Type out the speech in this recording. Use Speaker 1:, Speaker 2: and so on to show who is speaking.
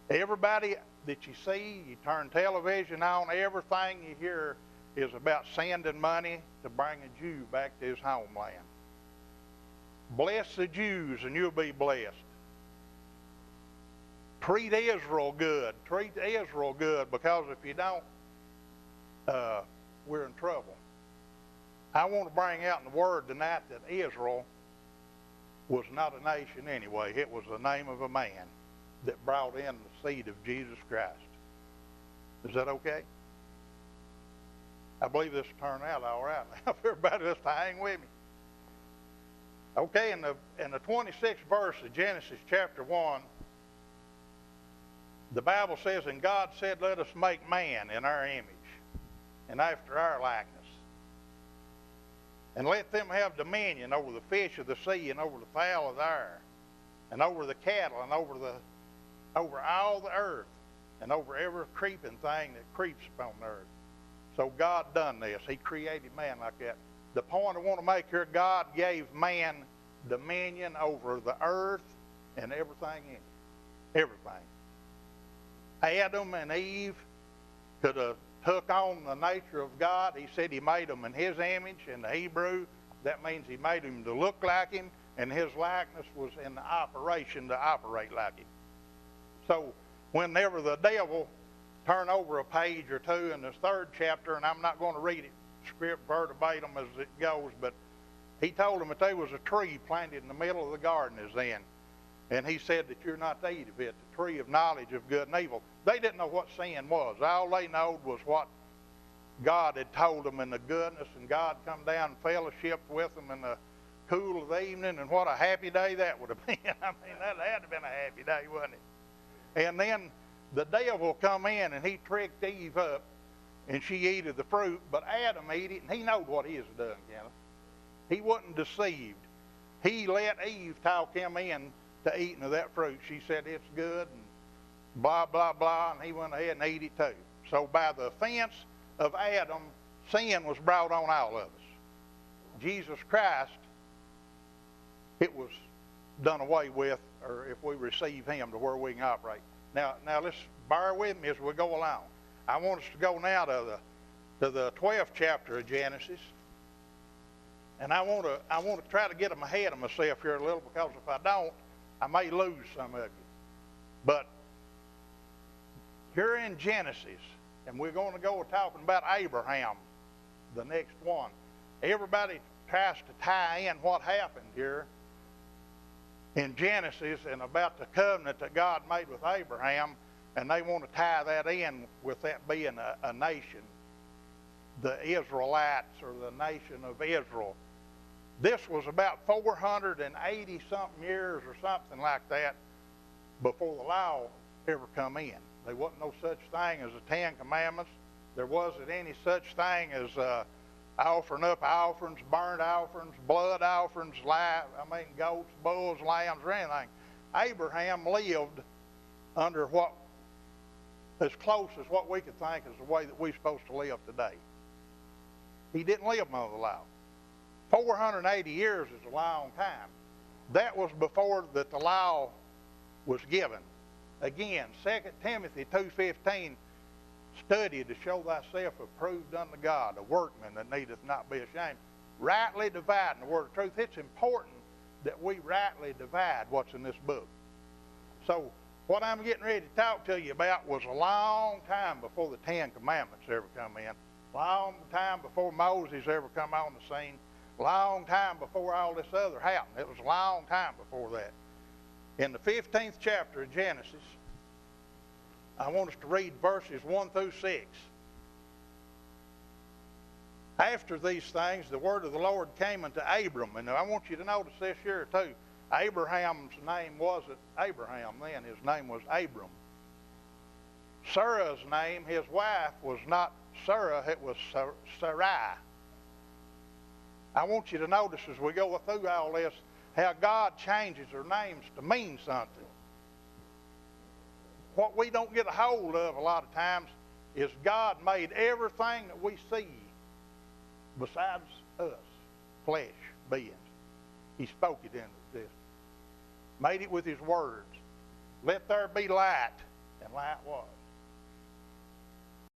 Speaker 1: Everybody that you see, you turn television on, everything you hear is about sending money to bring a Jew back to his homeland. Bless the Jews and you'll be blessed. Treat Israel good. Treat Israel good, because if you don't, we're in trouble. I want to bring out in the Word tonight that Israel was not a nation anyway. It was the name of a man that brought in the seed of Jesus Christ. Is that okay? I believe this will turn out all right now. If everybody just hang with me. Okay, in the 26th verse of Genesis chapter 1, the Bible says, and God said, let us make man in our image and after our likeness, and let them have dominion over the fish of the sea and over the fowl of the air and over the cattle and over all the earth and over every creeping thing that creeps upon the earth. So God done this. He created man like that. The point I want to make here, God gave man dominion over the earth and everything in it. Everything. Adam and Eve could have took on the nature of God. He said he made them in his image. In the Hebrew, that means he made him to look like him, and his likeness was in the operation to operate like him. So whenever the devil turned over a page or two in this 3rd chapter, and I'm not going to read it script verbatim as it goes, but he told them that there was a tree planted in the middle of the garden as then. And he said that you're not to eat of it, the tree of knowledge of good and evil. They didn't know what sin was. All they knowed was what God had told them in the goodness, and God come down and fellowship with them in the cool of the evening, and what a happy day that would have been. I mean, that had to have been a happy day, wouldn't it? And then the devil come in and he tricked Eve up, and she ate of the fruit, but Adam ate it, and he knowed what he was doing, Kenneth. He wasn't deceived. He let Eve talk him in to eating of that fruit. She said it's good and blah, blah, blah, and he went ahead and ate it too. So by the offense of Adam, sin was brought on all of us. Jesus Christ, it was done away with, or if we receive him, to where we can operate. Now let's bear with me as we go along. I want us to go now to the 12th chapter of Genesis. And I want to try to get them ahead of myself here a little, because if I don't, I may lose some of you. But here in Genesis, and we're going to go talking about Abraham, the next one. Everybody tries to tie in what happened here in Genesis and about the covenant that God made with Abraham, and they want to tie that in with that being a nation, the Israelites, or the nation of Israel. This was about 480-something years or something like that before the law ever come in. There wasn't no such thing as the 10 Commandments. There wasn't any such thing as offering up offerings, burnt offerings, blood offerings, goats, bulls, lambs, or anything. Abraham lived under what, as close as what we could think is the way that we're supposed to live today. He didn't live under the law. 480 years is a long time. That was before that the law was given. Again, 2 Timothy 2:15, study to show thyself approved unto God, a workman that needeth not be ashamed, rightly dividing the word of truth. It's important that we rightly divide what's in this book. So what I'm getting ready to talk to you about was a long time before the 10 Commandments ever come in, long time before Moses ever come on the scene, long time before all this other happened. It was a long time before that. In the 15th chapter of Genesis, I want us to read verses 1 through 6. After these things, the word of the Lord came unto Abram. And I want you to notice this here too. Abraham's name wasn't Abraham then. His name was Abram. Sarah's name, his wife, was not Sarah. It was Sarai. I want you to notice as we go through all this how God changes their names to mean something. What we don't get a hold of a lot of times is God made everything that we see besides us, flesh, beings. He spoke it into existence. Made it with his words. Let there be light, light was.